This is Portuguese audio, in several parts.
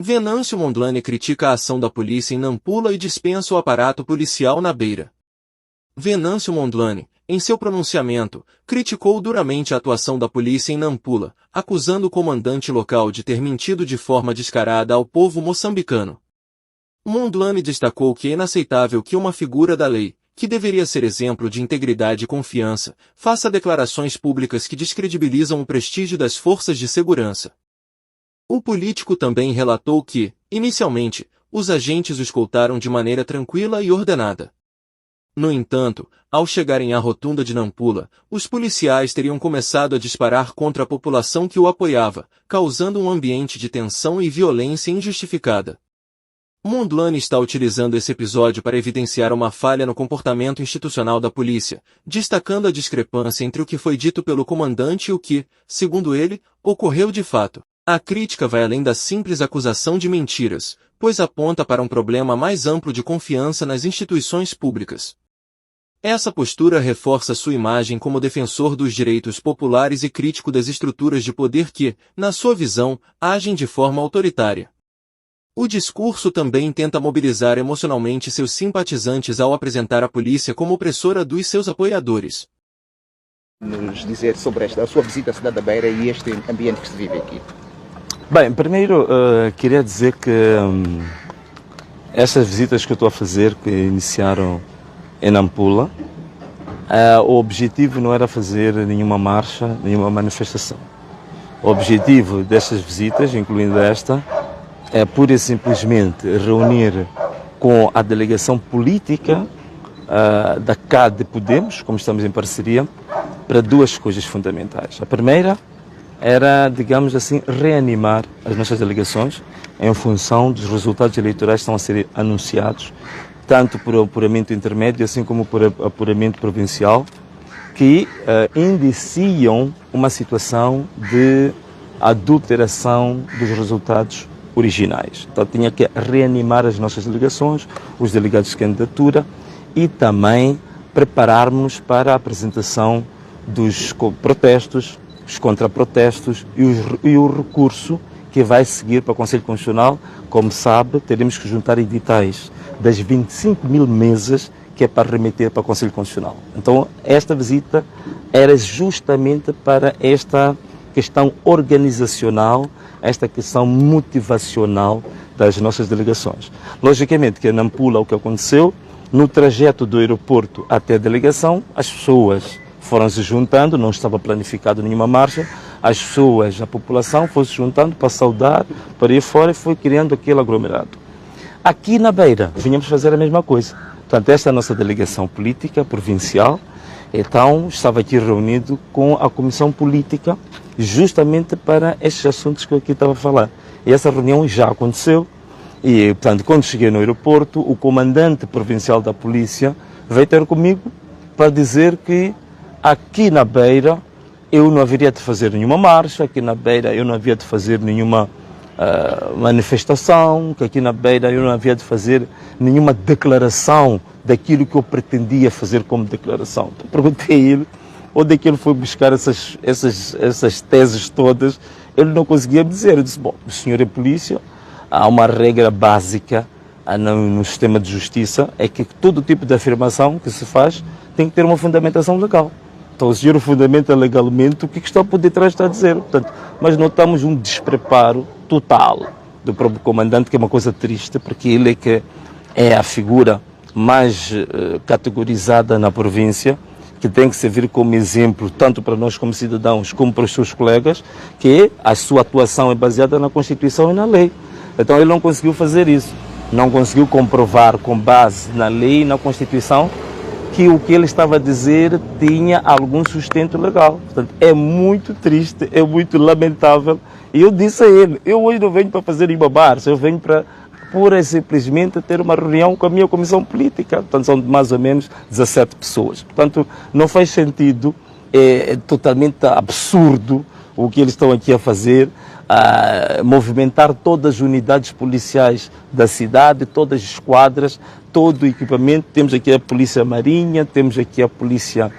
Venâncio Mondlane critica a ação da polícia em Nampula e dispensa o aparato policial na Beira. Venâncio Mondlane, em seu pronunciamento, criticou duramente a atuação da polícia em Nampula, acusando o comandante local de ter mentido de forma descarada ao povo moçambicano. Mondlane destacou que é inaceitável que uma figura da lei, que deveria ser exemplo de integridade e confiança, faça declarações públicas que descredibilizam o prestígio das forças de segurança. O político também relatou que, inicialmente, os agentes o escoltaram de maneira tranquila e ordenada. No entanto, ao chegarem à rotunda de Nampula, os policiais teriam começado a disparar contra a população que o apoiava, causando um ambiente de tensão e violência injustificada. Mondlane está utilizando esse episódio para evidenciar uma falha no comportamento institucional da polícia, destacando a discrepância entre o que foi dito pelo comandante e o que, segundo ele, ocorreu de fato. A crítica vai além da simples acusação de mentiras, pois aponta para um problema mais amplo de confiança nas instituições públicas. Essa postura reforça sua imagem como defensor dos direitos populares e crítico das estruturas de poder que, na sua visão, agem de forma autoritária. O discurso também tenta mobilizar emocionalmente seus simpatizantes ao apresentar a polícia como opressora dos seus apoiadores. Nos dizer sobre a sua visita à cidade da Beira e este ambiente que se vive aqui. Bem, primeiro queria dizer que essas visitas que eu estou a fazer, que iniciaram em Nampula, o objetivo não era fazer nenhuma marcha, nenhuma manifestação. O objetivo destas visitas, incluindo esta, é pura e simplesmente reunir com a delegação política da CAD Podemos, como estamos em parceria, para duas coisas fundamentais. A primeira era, digamos assim, reanimar as nossas delegações em função dos resultados eleitorais que estão a ser anunciados, tanto por apuramento intermédio, assim como por apuramento provincial, que indiciam uma situação de adulteração dos resultados originais. Então tinha que reanimar as nossas delegações, os delegados de candidatura e também prepararmos para a apresentação dos protestos, os contraprotestos e o recurso que vai seguir para o Conselho Constitucional. Como sabe, teremos que juntar editais das 25 mil mesas que é para remeter para o Conselho Constitucional. Então, esta visita era justamente para esta questão organizacional, esta questão motivacional das nossas delegações. Logicamente que em Nampula o que aconteceu, no trajeto do aeroporto até a delegação, as pessoas foram se juntando, não estava planificado nenhuma marcha, as pessoas, a população foi se juntando para saudar, para ir fora e foi criando aquele aglomerado. Aqui na Beira, vinhamos fazer a mesma coisa. Portanto, esta é a nossa delegação política provincial, então estava aqui reunido com a comissão política justamente para estes assuntos que eu aqui estava a falar. E essa reunião já aconteceu e, portanto, quando cheguei no aeroporto, o comandante provincial da polícia veio ter comigo para dizer que aqui na Beira eu não haveria de fazer nenhuma marcha, aqui na Beira eu não havia de fazer nenhuma manifestação, que aqui na Beira eu não havia de fazer nenhuma declaração daquilo que eu pretendia fazer como declaração. Então, perguntei a ele onde é que ele foi buscar essas teses todas. Ele não conseguia me dizer. Eu disse, bom, o senhor é polícia, há uma regra básica no sistema de justiça, é que todo tipo de afirmação que se faz tem que ter uma fundamentação legal. Então, o senhor fundamenta legalmente o que está por detrás está a dizer. Portanto, mas notamos um despreparo total do próprio comandante, que é uma coisa triste, porque ele é que é a figura mais categorizada na província, que tem que servir como exemplo tanto para nós como cidadãos, como para os seus colegas, que a sua atuação é baseada na Constituição e na lei. Então ele não conseguiu fazer isso, não conseguiu comprovar com base na lei e na Constituição que o que ele estava a dizer tinha algum sustento legal. Portanto, é muito triste, é muito lamentável. E eu disse a ele, eu hoje não venho para fazer ibabar, eu venho para pura e simplesmente ter uma reunião com a minha comissão política. Portanto, são mais ou menos 17 pessoas. Portanto, não faz sentido, é totalmente absurdo o que eles estão aqui a fazer, a movimentar todas as unidades policiais da cidade, todas as esquadras, todo o equipamento. Temos aqui a Polícia Marinha, temos aqui a Polícia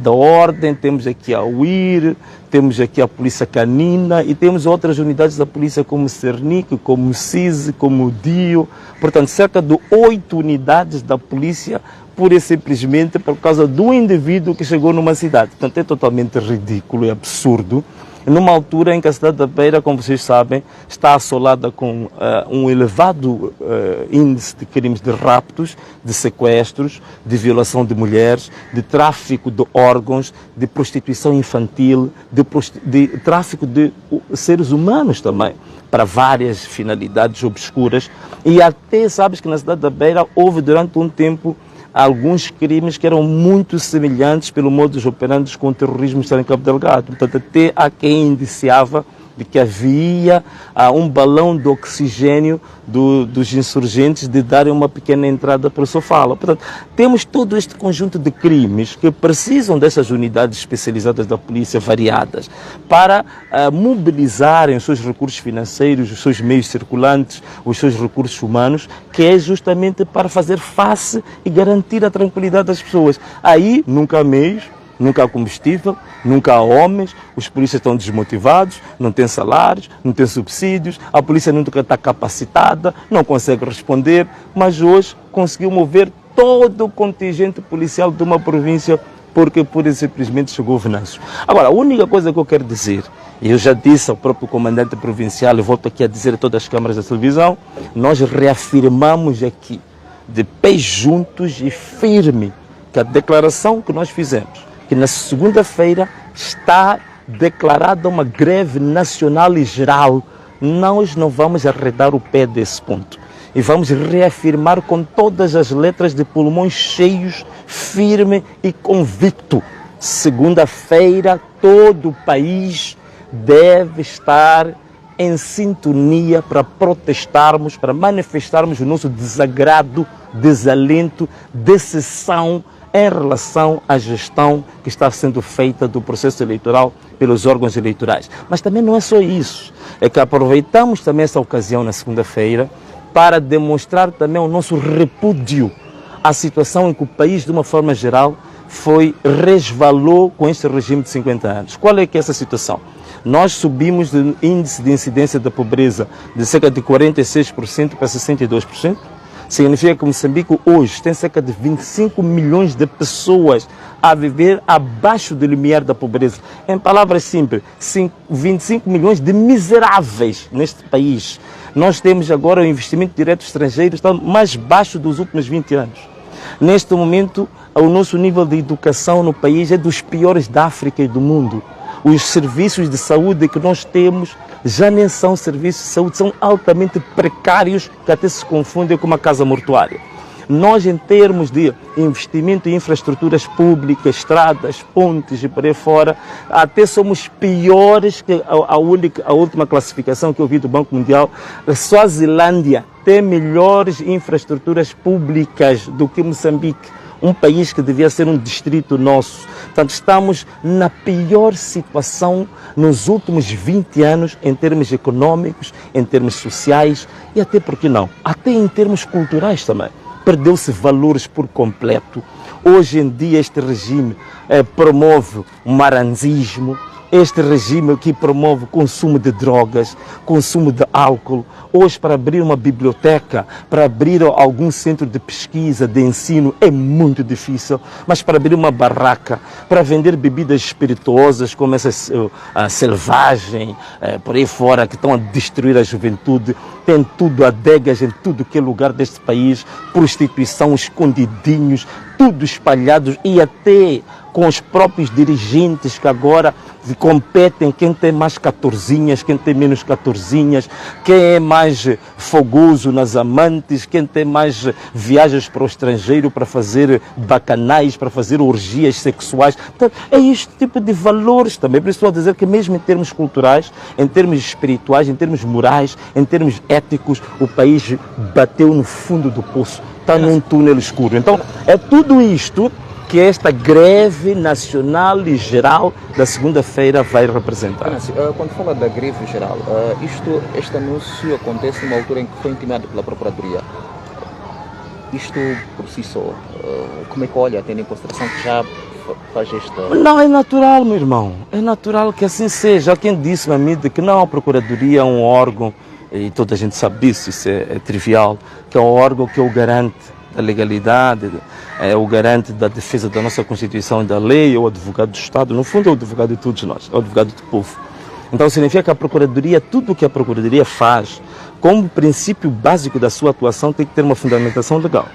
da Ordem, temos aqui a UIR, temos aqui a Polícia Canina e temos outras unidades da Polícia como o Cernic, como o CISE, como o DIO. Portanto, cerca de 8 unidades da Polícia, pura e simplesmente por causa do indivíduo que chegou numa cidade. Portanto, é totalmente ridículo e absurdo. Numa altura em que a cidade da Beira, como vocês sabem, está assolada com um elevado índice de crimes de raptos, de sequestros, de violação de mulheres, de tráfico de órgãos, de prostituição infantil, de tráfico de seres humanos também, para várias finalidades obscuras. E até, sabes que na cidade da Beira houve durante um tempo alguns crimes que eram muito semelhantes pelo modus operandi com o terrorismo que está em Cabo Delgado. Portanto, até há quem indiciava de que havia um balão de oxigênio dos insurgentes de darem uma pequena entrada para o Sofala. Portanto, temos todo este conjunto de crimes que precisam dessas unidades especializadas da polícia variadas para mobilizarem os seus recursos financeiros, os seus meios circulantes, os seus recursos humanos, que é justamente para fazer face e garantir a tranquilidade das pessoas. Aí nunca há meios, nunca há combustível, nunca há homens, os polícias estão desmotivados, não têm salários, não têm subsídios, a polícia nunca está capacitada, não consegue responder, mas hoje conseguiu mover todo o contingente policial de uma província porque pura e simplesmente chegou o Venâncio. Agora, a única coisa que eu quero dizer, e eu já disse ao próprio comandante provincial, e volto aqui a dizer a todas as câmaras da televisão, nós reafirmamos aqui, de pés juntos e firme, que a declaração que nós fizemos, que na segunda-feira está declarada uma greve nacional e geral, nós não vamos arredar o pé desse ponto. E vamos reafirmar com todas as letras de pulmões cheios, firme e convicto. Segunda-feira, todo o país deve estar em sintonia para protestarmos, para manifestarmos o nosso desagrado, desalento, decepção em relação à gestão que está sendo feita do processo eleitoral pelos órgãos eleitorais. Mas também não é só isso, é que aproveitamos também essa ocasião na segunda-feira para demonstrar também o nosso repúdio à situação em que o país, de uma forma geral, resvalou com este regime de 50 anos. Qual é que é essa situação? Nós subimos do índice de incidência da pobreza de cerca de 46% para 62%. Significa que Moçambique hoje tem cerca de 25 milhões de pessoas a viver abaixo do limiar da pobreza. Em palavras simples, 25 milhões de miseráveis neste país. Nós temos agora o investimento direto estrangeiro está mais baixo dos últimos 20 anos. Neste momento, o nosso nível de educação no país é dos piores da África e do mundo. Os serviços de saúde que nós temos já nem são serviços de saúde, são altamente precários, que até se confundem com uma casa mortuária. Nós, em termos de investimento em infraestruturas públicas, estradas, pontes e por aí fora, até somos piores que a última classificação que eu vi do Banco Mundial. A Suazilândia tem melhores infraestruturas públicas do que Moçambique, um país que devia ser um distrito nosso. Portanto, estamos na pior situação nos últimos 20 anos em termos econômicos, em termos sociais e até, por que não, até em termos culturais também. Perdeu-se valores por completo. Hoje em dia este regime promove o maranzismo, este regime que promove o consumo de drogas, consumo de álcool. Hoje, para abrir uma biblioteca, para abrir algum centro de pesquisa, de ensino, é muito difícil. Mas para abrir uma barraca, para vender bebidas espirituosas como essa selvagem, por aí fora, que estão a destruir a juventude, tem tudo, adegas em tudo que é lugar deste país, prostituição, escondidinhos, tudo espalhados e até com os próprios dirigentes que agora competem quem tem mais 14, quem tem menos 14, quem é mais fogoso nas amantes, quem tem mais viagens para o estrangeiro para fazer bacanais, para fazer orgias sexuais. Portanto, é este tipo de valores também. Por isso estou a dizer que mesmo em termos culturais, em termos espirituais, em termos morais, em termos éticos, o país bateu no fundo do poço, está num túnel escuro. Então, é tudo isto que esta greve nacional e geral da segunda-feira vai representar. Quando fala da greve geral, este anúncio acontece numa altura em que foi intimado pela Procuradoria. Isto por si só, como é que olha, tendo em consideração que já faz esta... Não, é natural, meu irmão. É natural que assim seja. Há quem disse a mim de que não, a Procuradoria é um órgão, e toda a gente sabe disso, isso é trivial, que é um órgão que é o garante da legalidade, é o garante da defesa da nossa Constituição e da lei, é o advogado do Estado. No fundo, é o advogado de todos nós, é o advogado do povo. Então, significa que a Procuradoria, tudo o que a Procuradoria faz, como princípio básico da sua atuação, tem que ter uma fundamentação legal.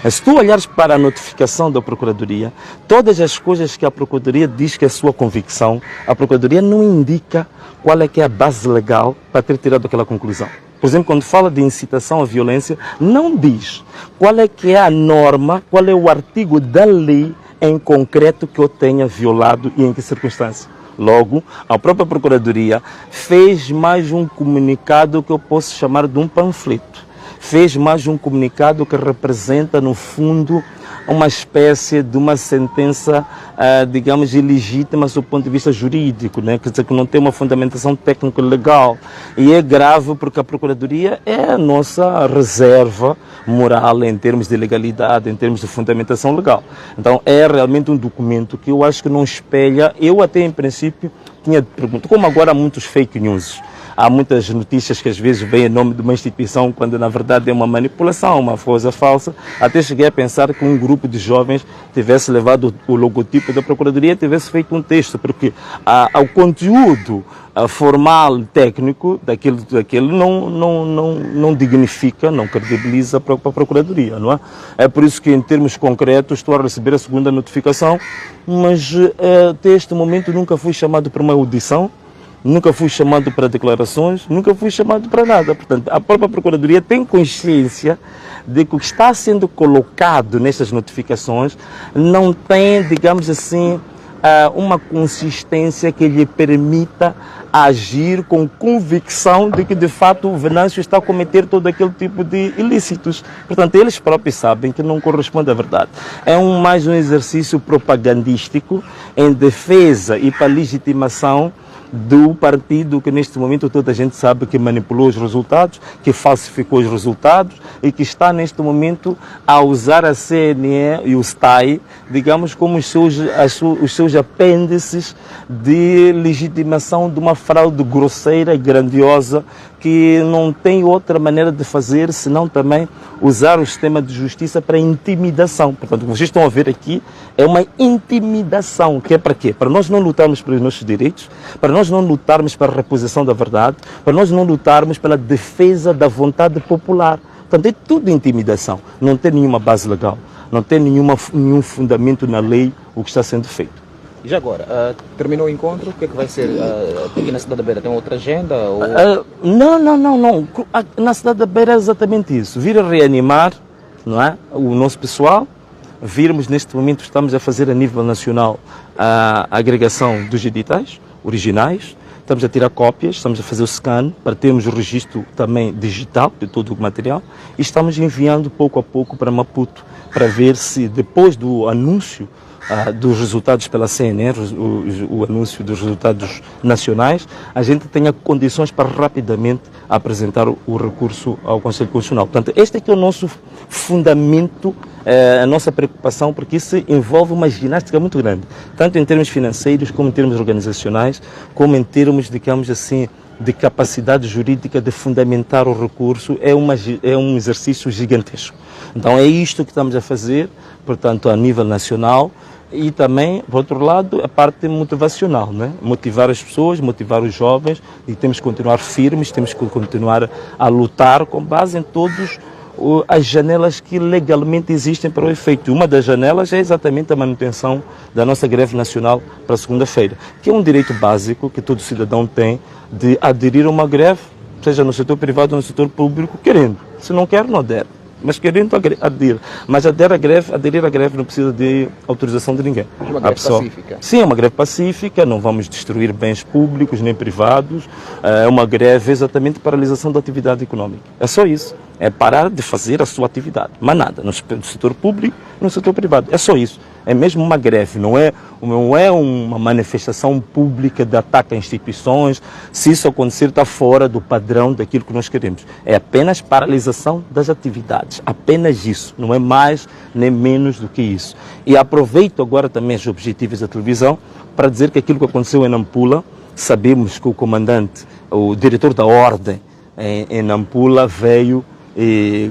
Se tu olhares para a notificação da Procuradoria, todas as coisas que a Procuradoria diz que é sua convicção, a Procuradoria não indica qual é que é a base legal para ter tirado aquela conclusão. Por exemplo, quando fala de incitação à violência, não diz qual é que é a norma, qual é o artigo da lei em concreto que eu tenha violado e em que circunstância. Logo, a própria Procuradoria fez mais um comunicado que eu posso chamar de um panfleto. Fez mais um comunicado que representa, no fundo, uma espécie de uma sentença, digamos, ilegítima do ponto de vista jurídico, né? Quer dizer, que não tem uma fundamentação técnico-legal. E é grave porque a Procuradoria é a nossa reserva moral em termos de legalidade, em termos de fundamentação legal. Então, é realmente um documento que eu acho que não espelha. Eu até, em princípio, tinha perguntado, como agora há muitos fake news, há muitas notícias que às vezes vêm em nome de uma instituição quando na verdade é uma manipulação, uma coisa falsa. Até cheguei a pensar que um grupo de jovens tivesse levado o logotipo da Procuradoria e tivesse feito um texto, porque o conteúdo formal, técnico daquilo não dignifica, não credibiliza a própria Procuradoria, não é? É por isso que em termos concretos estou a receber a segunda notificação, mas até este momento nunca fui chamado para uma audição, nunca fui chamado para declarações, nunca fui chamado para nada. Portanto, a própria Procuradoria tem consciência de que o que está sendo colocado nestas notificações não tem, digamos assim, uma consistência que lhe permita agir com convicção de que, de fato, o Venâncio está a cometer todo aquele tipo de ilícitos. Portanto, eles próprios sabem que não corresponde à verdade. É mais um exercício propagandístico em defesa e para legitimação do partido que neste momento toda a gente sabe que manipulou os resultados, que falsificou os resultados e que está neste momento a usar a CNE e o STAI, digamos, como os seus apêndices de legitimação de uma fraude grosseira e grandiosa que não tem outra maneira de fazer senão também usar o sistema de justiça para intimidação. Portanto, o que vocês estão a ver aqui é uma intimidação, que é para quê? Para nós não lutarmos pelos nossos direitos, para nós não lutarmos para a reposição da verdade, para nós não lutarmos pela defesa da vontade popular. Portanto, é tudo intimidação, não tem nenhuma base legal, não tem nenhum fundamento na lei o que está sendo feito. E já agora, terminou o encontro, o que é que vai ser? Aqui na Cidade da Beira tem outra agenda? Ou... Não. Na Cidade da Beira é exatamente isso. Vir a reanimar, não é, o nosso pessoal, virmos neste momento, estamos a fazer a nível nacional a agregação dos editais originais, estamos a tirar cópias, estamos a fazer o scan para termos o registro também digital de todo o material e estamos enviando pouco a pouco para Maputo para ver se depois do anúncio dos resultados pela CNN, o anúncio dos resultados nacionais, a gente tenha condições para rapidamente apresentar o recurso ao Conselho Constitucional. Portanto, este é que é o nosso fundamento, a nossa preocupação, porque isso envolve uma ginástica muito grande, tanto em termos financeiros, como em termos organizacionais, como em termos, digamos assim, de capacidade jurídica de fundamentar o recurso. É um exercício gigantesco. Então é isto que estamos a fazer, portanto, a nível nacional. E também, por outro lado, a parte motivacional, né? Motivar as pessoas, motivar os jovens, e temos que continuar firmes, temos que continuar a lutar com base em todas as janelas que legalmente existem para o efeito. Uma das janelas é exatamente a manutenção da nossa greve nacional para segunda-feira, que é um direito básico que todo cidadão tem de aderir a uma greve, seja no setor privado ou no setor público, querendo. Se não quer, não adere. Mas querendo aderir. Mas aderir à greve não precisa de autorização de ninguém. É uma greve pacífica? Sim, é uma greve pacífica, não vamos destruir bens públicos nem privados. É uma greve exatamente de paralisação da atividade econômica. É só isso. É parar de fazer a sua atividade. Mas nada, no setor público, no setor privado. É só isso. é mesmo uma greve, não é uma manifestação pública de ataque a instituições. Se isso acontecer, está fora do padrão daquilo que nós queremos. É apenas paralisação das atividades, apenas isso, não é mais nem menos do que isso. E aproveito agora também os objetivos da televisão para dizer que aquilo que aconteceu em Nampula, sabemos que o comandante, o diretor da ordem em Nampula veio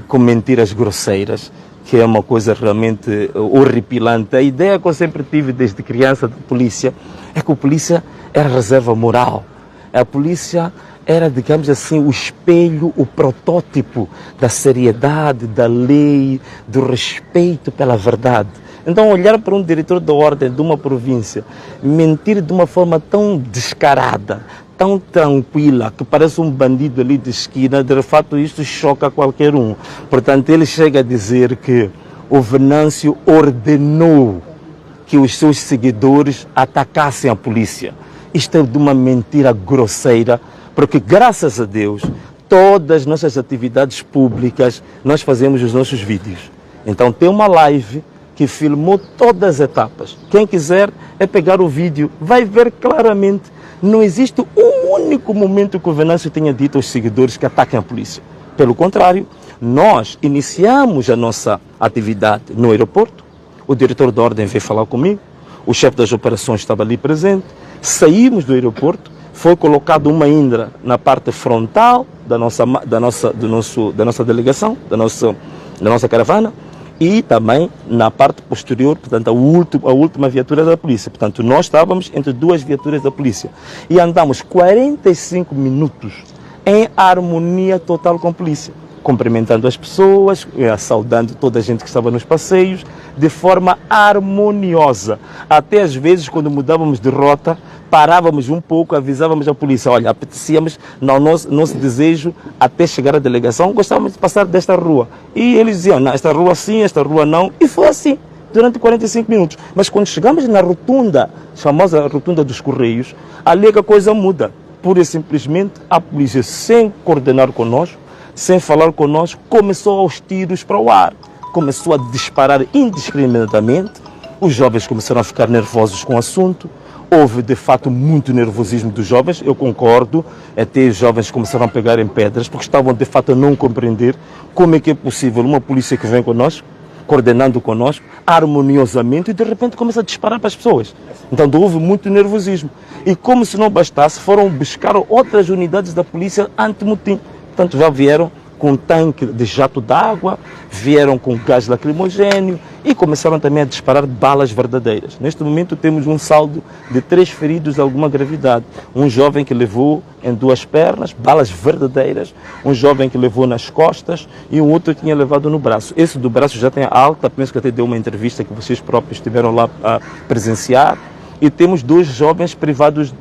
com mentiras grosseiras, que é uma coisa realmente horripilante. A ideia que eu sempre tive desde criança de polícia é que a polícia era reserva moral. A polícia era, digamos assim, o espelho, o protótipo da seriedade, da lei, do respeito pela verdade. Então, olhar para um diretor da ordem de uma província mentir de uma forma tão descarada, tão tranquila, que parece um bandido ali de esquina, de fato isto choca qualquer um. Portanto, ele chega a dizer que o Venâncio ordenou que os seus seguidores atacassem a polícia. Isto é de uma mentira grosseira, porque graças a Deus, todas as nossas atividades públicas, nós fazemos os nossos vídeos. Então tem uma live que filmou todas as etapas. Quem quiser é pegar o vídeo, vai ver claramente. Não existe um único momento que o Venâncio tenha dito aos seguidores que ataquem a polícia. Pelo contrário, nós iniciamos a nossa atividade no aeroporto, o diretor da ordem veio falar comigo, o chefe das operações estava ali presente, saímos do aeroporto, foi colocado uma indra na parte frontal da nossa delegação, da nossa caravana, e também na parte posterior, portanto, a última viatura da polícia. Portanto, nós estávamos entre duas viaturas da polícia e andamos 45 minutos em harmonia total com a polícia, cumprimentando as pessoas, saudando toda a gente que estava nos passeios, de forma harmoniosa. Até às vezes, quando mudávamos de rota, parávamos um pouco, avisávamos a polícia, olha, apetecíamos, no nosso desejo, até chegar à delegação, gostávamos de passar desta rua. E eles diziam, não, esta rua sim, esta rua não. E foi assim, durante 45 minutos. Mas quando chegamos na rotunda, famosa rotunda dos Correios, ali é que a coisa muda. Pura e simplesmente, a polícia, sem coordenar conosco, sem falar conosco, começou aos tiros para o ar. Começou a disparar indiscriminadamente. Os jovens começaram a ficar nervosos com o assunto. Houve, de fato, muito nervosismo dos jovens, eu concordo. Até os jovens começaram a pegar em pedras, porque estavam, de fato, a não compreender como é que é possível uma polícia que vem conosco, coordenando conosco, harmoniosamente, e de repente começa a disparar para as pessoas. Então, houve muito nervosismo. E como se não bastasse, foram buscar outras unidades da polícia anti-motim. Portanto, já vieram com tanque de jato d'água, vieram com gás lacrimogéneo e começaram também a disparar balas verdadeiras. Neste momento temos um saldo de 3 feridos de alguma gravidade. Um jovem que levou em 2 pernas, balas verdadeiras, um jovem que levou nas costas e um outro que tinha levado no braço. Esse do braço já tem alta, penso que até deu uma entrevista que vocês próprios estiveram lá a presenciar. E temos 12 jovens privados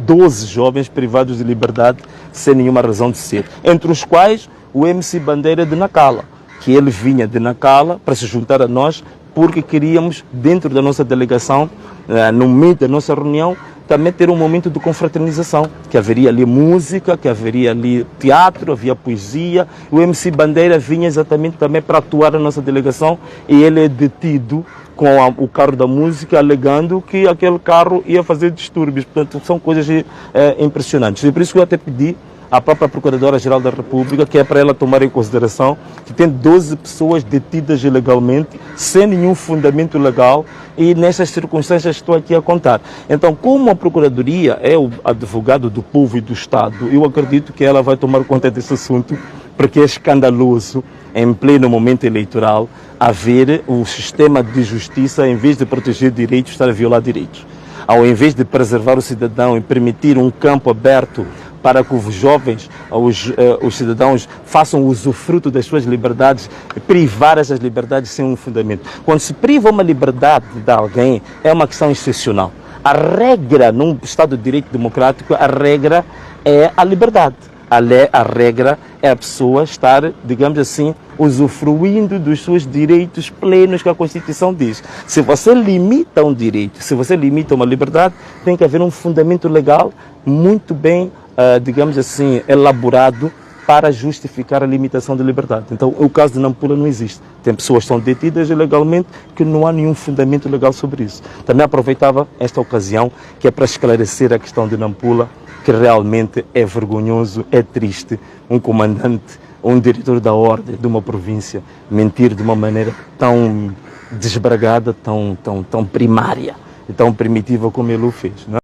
de liberdade sem nenhuma razão de ser. Entre os quais o MC Bandeira de Nacala, que ele vinha de Nacala para se juntar a nós porque queríamos, dentro da nossa delegação, no meio da nossa reunião, também ter um momento de confraternização, que haveria ali música, que haveria ali teatro, havia poesia. O MC Bandeira vinha exatamente também para atuar na nossa delegação e ele é detido com o carro da música, alegando que aquele carro ia fazer distúrbios. Portanto, são coisas impressionantes. E por isso que eu até pedi à própria Procuradora-Geral da República, que é para ela tomar em consideração que tem 12 pessoas detidas ilegalmente, sem nenhum fundamento legal, e nessas circunstâncias estou aqui a contar. Então, como a Procuradoria é o advogado do povo e do Estado, eu acredito que ela vai tomar conta desse assunto, porque é escandaloso, em pleno momento eleitoral, haver o sistema de justiça, em vez de proteger direitos, estar a violar direitos. Ao invés de preservar o cidadão e permitir um campo aberto para que os jovens, os cidadãos façam usufruto das suas liberdades, privar essas liberdades sem um fundamento. Quando se priva uma liberdade de alguém, é uma questão excepcional. A regra, num Estado de Direito democrático, a regra é a liberdade. A regra é a pessoa estar, digamos assim, usufruindo dos seus direitos plenos que a Constituição diz. Se você limita um direito, se você limita uma liberdade, tem que haver um fundamento legal muito bem, digamos assim, elaborado para justificar a limitação de liberdade. Então, o caso de Nampula não existe. Tem pessoas que são detidas ilegalmente que não há nenhum fundamento legal sobre isso. Também aproveitava esta ocasião, que é para esclarecer a questão de Nampula, que realmente é vergonhoso, é triste um comandante, um diretor da ordem de uma província mentir de uma maneira tão desbragada, tão primária e tão primitiva como ele o fez, não é?